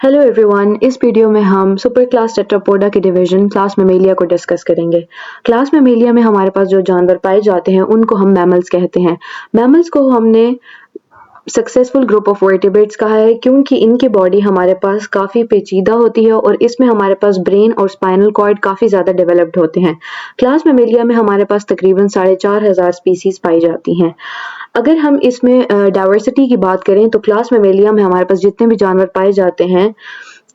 Hello everyone, इस video में हम सुपर क्लास टेट्रापोडा के डिवीजन क्लास मेमेलिया को डिस्कस करेंगे। क्लास मेमेलिया में हमारे पास जो जानवर पाए जाते हैं उनको हम मैमल्स कहते हैं। मैमल्स को हमने सक्सेसफुल ग्रुप ऑफ वर्टिब्रेट्स कहा है क्योंकि इनकी बॉडी हमारे पास काफ़ी पेचीदा होती है और इसमें हमारे पास ब्रेन और स्पाइनल कॉर्ड काफ़ी ज़्यादा डेवलप्ड होते हैं। क्लास मेमेलिया में हमारे पास तकरीबन 4,500 स्पीसीज पाई जाती हैं। अगर हम इसमें डाइवर्सिटी की बात करें तो क्लास मेमेलिया में हमारे पास जितने भी जानवर पाए जाते हैं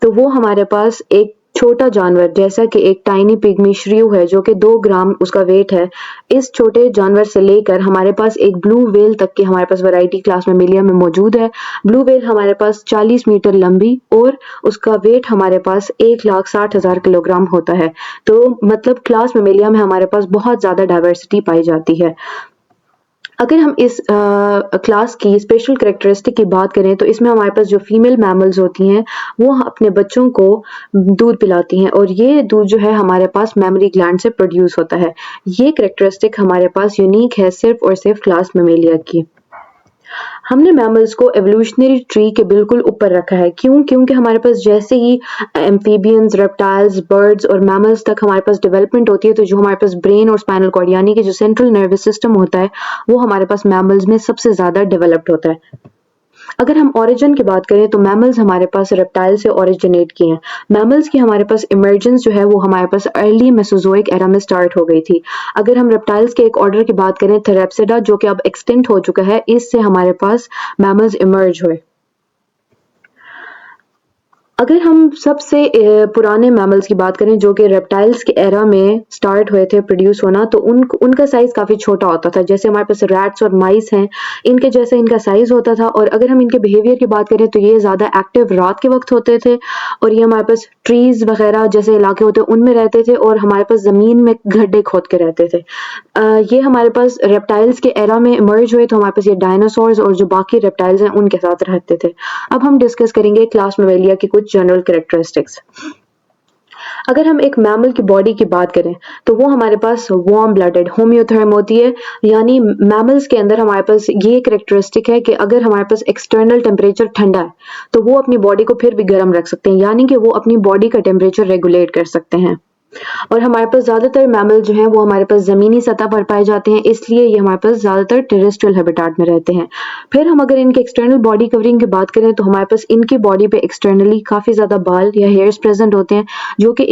तो वो हमारे पास एक छोटा जानवर जैसा कि एक टाइनी पिग्मी श्रीव है जो कि 2 ग्राम उसका वेट है। इस छोटे जानवर से लेकर हमारे पास एक ब्लू व्हेल तक की हमारे पास वैरायटी क्लास मेमेलिया में मौजूद है। ब्लू व्हेल हमारे पास 40 मीटर लंबी और उसका वेट हमारे पास 1,60,000 किलोग्राम होता है। तो मतलब क्लास मेमेलिया में हमारे पास बहुत ज़्यादा डाइवर्सिटी पाई जाती है। अगर हम इस क्लास की स्पेशल कैरेक्टरिस्टिक की बात करें तो इसमें हमारे पास जो फीमेल मैमल्स होती हैं वो अपने बच्चों को दूध पिलाती हैं और ये दूध जो है हमारे पास मेमरी ग्लैंड से प्रोड्यूस होता है। ये कैरेक्टरिस्टिक हमारे पास यूनिक है सिर्फ और सिर्फ क्लास मेमेलिया की। हमने मैमल्स को एवोल्यूशनरी ट्री के बिल्कुल ऊपर रखा है। क्यों? क्योंकि हमारे पास जैसे ही एम्फीबियंस, रेप्टाइल्स, बर्ड्स और मैमल्स तक हमारे पास डेवलपमेंट होती है तो जो हमारे पास ब्रेन और स्पाइनल कॉर्ड यानी कि जो सेंट्रल नर्वस सिस्टम होता है वो हमारे पास मैमल्स में सबसे ज़्यादा डेवलप्ड होता है। अगर हम ओरिजिन की बात करें तो मैमल्स हमारे पास रेप्टाइल से ओरिजिनेट किए हैं। मैमल्स की हमारे पास इमर्जेंस जो है वो हमारे पास अर्ली मेसोजोइक एरा में स्टार्ट हो गई थी। अगर हम रेप्टाइल्स के एक ऑर्डर की बात करें थेरेप्सिडा जो कि अब एक्सटिंक्ट हो चुका है, इससे हमारे पास मैमल्स इमर्ज हुए। अगर हम सबसे पुराने मैमल्स की बात करें जो कि रेप्टाइल्स के एरा में स्टार्ट हुए थे प्रोड्यूस होना तो उनका साइज़ काफ़ी छोटा होता था। जैसे हमारे पास रैट्स और माइस हैं, इनके जैसा इनका साइज़ होता था। और अगर हम इनके बिहेवियर की बात करें तो ये ज़्यादा एक्टिव रात के वक्त होते थे और ये हमारे पास ट्रीज़ वगैरह जैसे इलाके होते हैं उनमें रहते थे और हमारे पास ज़मीन में गड्ढे खोद के रहते थे। ये हमारे पास रेप्टाइल्स के एरा में इमर्ज हुए तो हमारे पास ये डायनासोर्स और जो बाकी रेप्टाइल्स हैं उनके साथ रहते थे। अब हम डिस्कस करेंगे क्लास मेमेलिया की कुछ जनरल कैरेक्टरिस्टिक्स। अगर हम एक मैमल की बॉडी की बात करें तो वो हमारे पास वार्म ब्लडेड होम्योथर्म होती है। यानी मैमल्स के अंदर हमारे पास ये कैरेक्टरिस्टिक है कि अगर हमारे पास एक्सटर्नल टेम्परेचर ठंडा है तो वो अपनी बॉडी को फिर भी गर्म रख सकते हैं, यानी कि वो अपनी बॉडी का टेम्परेचर रेगुलेट कर सकते हैं। और हमारे पास ज़्यादातर मैमल जो हैं वो हमारे पास ज़मीनी सतह पर पाए जाते हैं, इसलिए ये हमारे पास ज़्यादातर टेरेस्ट्रियल हैबिटाट में रहते हैं। फिर हम अगर इनके एक्सटर्नल बॉडी कवरिंग की बात करें तो हमारे पास इनकी बॉडी पे एक्सटर्नली काफ़ी ज़्यादा बाल या हेयर्स प्रेजेंट होते हैं जो कि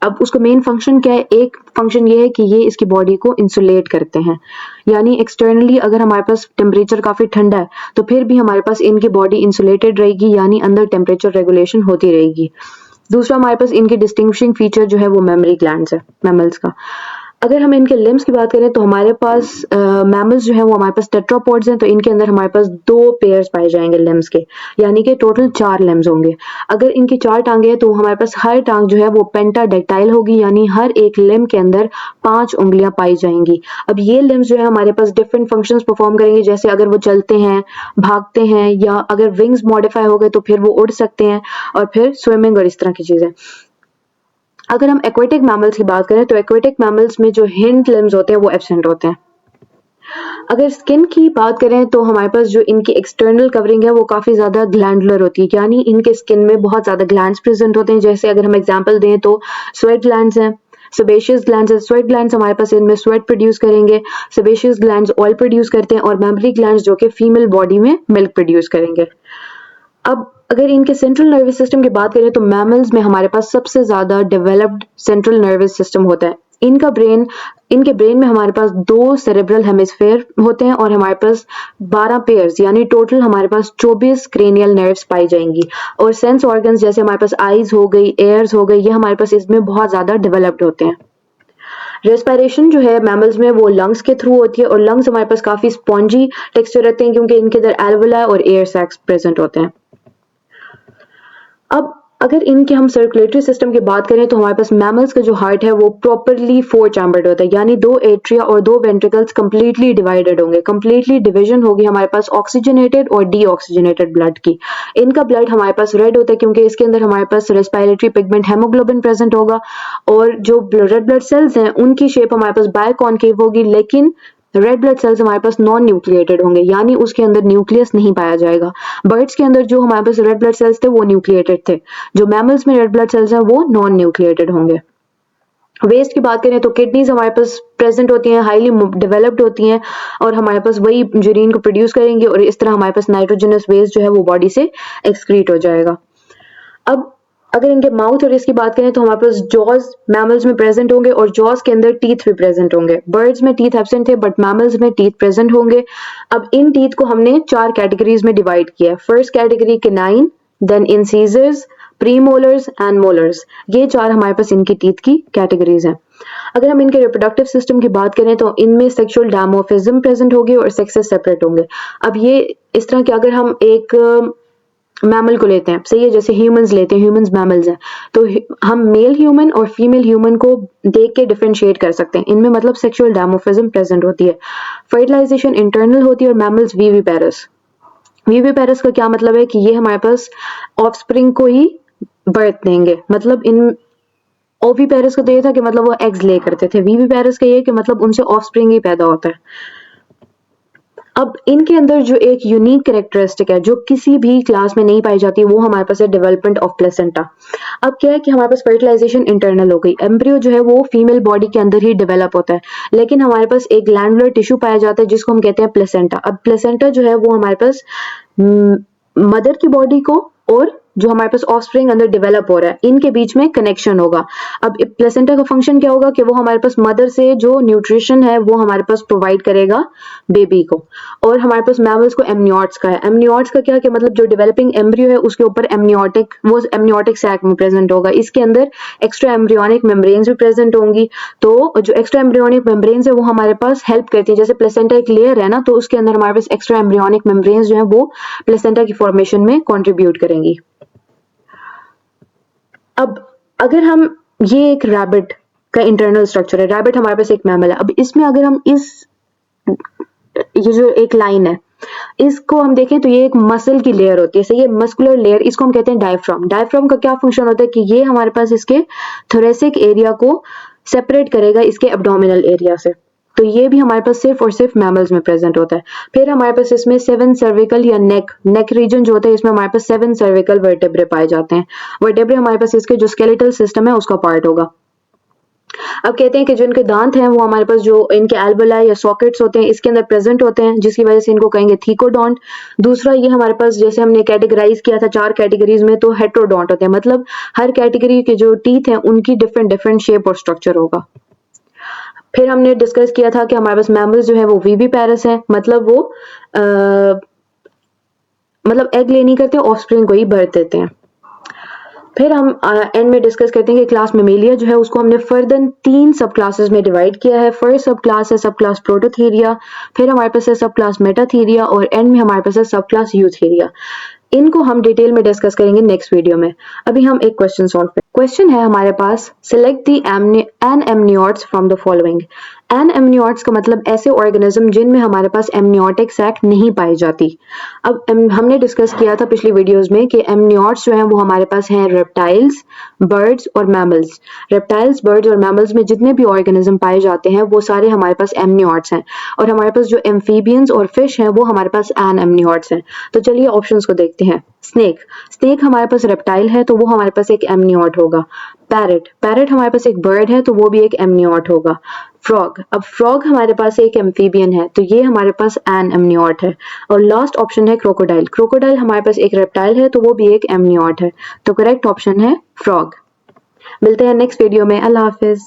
अब उसका मेन फंक्शन क्या है? एक फंक्शन ये है कि ये इसकी बॉडी को इंसुलेट करते हैं। यानी एक्सटर्नली अगर हमारे पास टेम्परेचर काफ़ी ठंडा है तो फिर भी हमारे पास इनकी बॉडी इंसुलेटेड रहेगी, यानी अंदर टेम्परेचर रेगुलेशन होती रहेगी। दूसरा हमारे पास इनकी डिस्टिंग्विशिंग फीचर जो है वो मेमरी ग्लैंड्स है मैमल्स का। अगर हम इनके लिम्स की बात करें तो हमारे पास मैमल्स जो है वो हमारे पास टेट्रापॉड्स हैं तो इनके अंदर हमारे पास 2 पेयर्स पाए जाएंगे लिम्स के, यानी कि टोटल 4 लिम्स होंगे। अगर इनकी 4 टांगे हैं तो हमारे पास हर टांग जो है वो पेंटाडेक्टाइल होगी, यानी हर एक लिम के अंदर 5 उंगलियां पाई जाएंगी। अब ये लिम्स जो है हमारे पास डिफरेंट फंक्शंस परफॉर्म करेंगे, जैसे अगर वो चलते हैं, भागते हैं या अगर विंग्स मॉडिफाई हो गए तो फिर वो उड़ सकते हैं और फिर स्विमिंग और इस तरह की चीज़ें। अगर हम एक्वेटिक मैमल्स की बात करें तो एक्वेटिक मैमल्स में जो हिंड लिम्स होते हैं वो एब्सेंट होते हैं। अगर स्किन की बात करें तो हमारे पास जो इनकी एक्सटर्नल कवरिंग है वो काफ़ी ज़्यादा ग्लैंडुलर होती है, यानी इनके स्किन में बहुत ज़्यादा ग्लैंड्स प्रेजेंट होते हैं। जैसे अगर हम एग्जांपल दें तो स्वेट ग्लैंड्स हैं, सेबेशियस ग्लैंड्स है। स्वेट ग्लैंड्स हमारे पास इनमें स्वेट प्रोड्यूस करेंगे, सेबेशियस ग्लैंड्स ऑयल प्रोड्यूस करते हैं और मैमरी ग्लैंड्स जो कि फीमेल बॉडी में मिल्क प्रोड्यूस करेंगे। अब अगर इनके सेंट्रल नर्वस सिस्टम की बात करें तो मैमल्स में हमारे पास सबसे ज़्यादा डेवलप्ड सेंट्रल नर्वस सिस्टम होता है। इनके ब्रेन में हमारे पास 2 सेरेब्रल हेमिस्फेयर होते हैं और हमारे पास 12 पेयर्स यानी टोटल हमारे पास 24 क्रेनियल नर्व्स पाई जाएंगी। और सेंस ऑर्गन्स जैसे हमारे पास आईज हो गई, एयर्स हो गई, ये हमारे पास इसमें बहुत ज़्यादा डेवलप्ड होते हैं। रेस्पिरेशन जो है मैमल्स में वो लंग्स के थ्रू होती है और लंग्स हमारे पास काफ़ी स्पॉन्जी टेक्सचर रहते हैं क्योंकि इनके अंदर एल्वुला और एयर सैक्स प्रेजेंट होते हैं। अब अगर इनके हम सर्कुलेटरी सिस्टम की बात करें तो हमारे पास मैमल्स का जो हार्ट है वो प्रॉपरली 4 चैम्बर्ड होता है, यानी 2 एट्रिया और 2 वेंट्रिकल्स कंप्लीटली डिवाइडेड होंगे। कंप्लीटली डिवीजन होगी हमारे पास ऑक्सीजनेटेड और डीऑक्सीजनेटेड ब्लड की। इनका ब्लड हमारे पास रेड होता है क्योंकि इसके अंदर हमारे पास रेस्पिरेटरी पिगमेंट हेमोग्लोबिन प्रेजेंट होगा और जो रेड ब्लड सेल्स हैं उनकी शेप हमारे पास बायकॉन्केव होगी, लेकिन रेड ब्लड सेल्स हमारे पास नॉन न्यूक्लिएटेड होंगे, यानी उसके अंदर न्यूक्लियस नहीं पाया जाएगा। बर्ड्स के अंदर जो हमारे पास रेड ब्लड सेल्स थे वो न्यूक्लिएटेड थे, जो मैमल्स में रेड ब्लड सेल्स हैं वो नॉन न्यूक्लिएटेड होंगे। वेस्ट की बात करें तो किडनीज हमारे पास प्रेजेंट होती हैं, हाईली डेवलप्ड होती हैं और हमारे पास वही यूरिन को प्रोड्यूस करेंगे और इस तरह हमारे पास नाइट्रोजनस वेस्ट जो है वो बॉडी से एक्सक्रीट हो जाएगा। अब अगर इनके माउथ और इसकी बात करें तो हमारे पास जॉज मैमल्स में प्रेजेंट होंगे और जॉज के अंदर टीथ भी प्रेजेंट होंगे। बर्ड्स में टीथ एब्सेंट थे बट मैमल्स में टीथ प्रेजेंट होंगे। अब इन टीथ को हमने 4 कैटेगरीज में डिवाइड किया है। First category canine, then incisors, premolars and molars. ये 4 हमारे पास इनकी टीथ की कैटेगरीज हैं। अगर हम इनके रिप्रोडक्टिव सिस्टम की बात करें तो इनमें सेक्सुअल डायमॉर्फिज्म प्रेजेंट होगी और सेक्सेस सेपरेट होंगे। अब ये इस तरह के अगर हम एक मैमल को लेते हैं, सही है, जैसे ह्यूमंस लेते हैं, ह्यूमंस मैमल्स हैं, तो हम मेल ह्यूमन और फीमेल ह्यूमन को देख के डिफरेंशिएट कर सकते हैं। इनमें मतलब सेक्सुअल डायमॉर्फिज्म प्रेजेंट होती है। फर्टिलाइजेशन इंटरनल होती है और मैमल्स विविपेरस। विविपेरस का क्या मतलब है कि ये हमारे पास ऑफस्प्रिंग को ही बर्थ देंगे। मतलब इन ओविपेरस का तो ये था कि मतलब वो एग्स ले करते थे, विविपेरस का ये कि मतलब उनसे ऑफस्प्रिंग ही पैदा होता है। अब इनके अंदर जो एक यूनिक कैरेक्टरिस्टिक है जो किसी भी क्लास में नहीं पाई जाती, वो हमारे पास है डेवलपमेंट ऑफ प्लेसेंटा। अब क्या है कि हमारे पास फर्टिलाइजेशन इंटरनल हो गई, एम्ब्रियो जो है वो फीमेल बॉडी के अंदर ही डेवलप होता है, लेकिन हमारे पास एक ग्लैंडुलर टिश्यू पाया जाता है जिसको हम कहते हैं प्लेसेंटा। अब प्लेसेंटा जो है वो हमारे पास मदर की बॉडी को और जो हमारे पास ऑफस्प्रिंग अंदर डेवलप हो रहा है इनके बीच में कनेक्शन होगा। अब प्लेसेंटा का फंक्शन क्या होगा कि वो हमारे पास मदर से जो न्यूट्रिशन है वो हमारे पास प्रोवाइड करेगा बेबी को। और हमारे पास मैमल्स को एमनियोट्स का है। एमनियोट्स का क्या कि मतलब जो डेवलपिंग एम्ब्रियो है उसके ऊपर एमनियोटिक, वो एमनियोटिक सैक में प्रेजेंट होगा। इसके अंदर एक्स्ट्रा एम्ब्रियोनिक मेम्ब्रेन्स भी प्रेजेंट होंगी। तो जो एक्स्ट्रा एम्ब्रियोनिक मेम्ब्रेन्स है वो हमारे पास हेल्प करती है। जैसे प्लेसेंटा एक लेयर है ना, तो उसके अंदर हमारे पास एक्स्ट्रा एम्ब्रियोनिक मेम्ब्रेन्स जो है वो प्लेसेंटा की फॉर्मेशन में कॉन्ट्रीब्यूट करेंगी। अब अगर हम ये एक रैबिट का इंटरनल स्ट्रक्चर है, रैबिट हमारे पास एक मैमल है। अब इसमें अगर हम ये जो एक लाइन है इसको हम देखें तो ये एक मसल की लेयर होती है, सही है, मस्कुलर लेयर, इसको हम कहते हैं डायफ्राम। डायफ्राम का क्या फंक्शन होता है कि ये हमारे पास इसके थोरेसिक एरिया को सेपरेट करेगा इसके एब्डोमिनल एरिया से। तो ये भी हमारे पास सिर्फ और सिर्फ मैमल्स में प्रेजेंट होता है। फिर हमारे पास इसमें 7 सर्विकल या नेक रीजन जो होता है, इसमें हमारे पास 7 सर्विकल वर्टेब्रे पाए जाते हैं। वर्टेब्रे हमारे पास इसके जो स्केलेटल सिस्टम है उसका पार्ट होगा। अब कहते हैं कि जो इनके दांत हैं वो हमारे पास जो इनके एल्वेलाई या सॉकेट्स होते हैं इसके अंदर प्रेजेंट होते हैं, जिसकी वजह से इनको कहेंगे थीकोडोंट। दूसरा ये हमारे पास जैसे हमने कैटेगराइज किया था 4 कैटेगरीज में, तो हेट्रोडोंट होते हैं, मतलब हर कैटेगरी के जो टीथ हैं उनकी डिफरेंट शेप और स्ट्रक्चर होगा। फिर हमने डिस्कस किया था कि हमारे पास मैमल्स जो है वो विविपेरस है, मतलब वो मतलब एग ले नहीं करते, ऑफस्प्रिंग को ही बर्थ देते हैं। फिर हम एंड में डिस्कस करते हैं कि क्लास मेमेलिया जो है उसको हमने फर्दर 3 सब क्लासेस में डिवाइड किया है। फर्स्ट सब क्लास है सब क्लास प्रोटोथीरिया, फिर हमारे पास है सब क्लास मेटाथीरिया और एंड में हमारे पास है सब क्लास यूथीरिया। इनको हम डिटेल में डिस्कस करेंगे नेक्स्ट वीडियो में। अभी हम एक क्वेश्चन सॉल्व करें। क्वेश्चन है हमारे पास, select the an amniotes from the following. An amniotes का मतलब ऐसे ऑर्गेनिज्म जिनमें हमारे पास एमनियोटिक सैक नहीं पाई जाती। अब हमने डिस्कस किया था पिछली वीडियोस में कि एमनियोट्स जो हैं वो हमारे पास हैं रेप्टाइल्स, बर्ड्स और मैमल्स। रेप्टाइल्स, बर्ड्स और मैमल्स में जितने भी ऑर्गेनिज्म पाए जाते हैं वो सारे हमारे पास एमनियोट्स हैं, और हमारे पास जो एम्फीबियंस और फिश हैं वो हमारे पास एन एमनियोट्स हैं। तो चलिए ऑप्शंस को देखते हैं। स्नेक हमारे पास रेप्टाइल है तो वो हमारे पास एक एमनियोट होगा। पैरेट हमारे पास एक बर्ड है तो वो भी एक एमनियोट होगा। अब फ्रॉग हमारे पास एक एम्फीबियन है तो ये हमारे पास एन एमनियोट है। और लास्ट ऑप्शन है क्रोकोडाइल हमारे पास एक रेप्टाइल है तो वो भी एक एमनियोट है। तो करेक्ट ऑप्शन है फ्रॉग। मिलते हैं नेक्स्ट वीडियो में। अल्लाह हाफिज।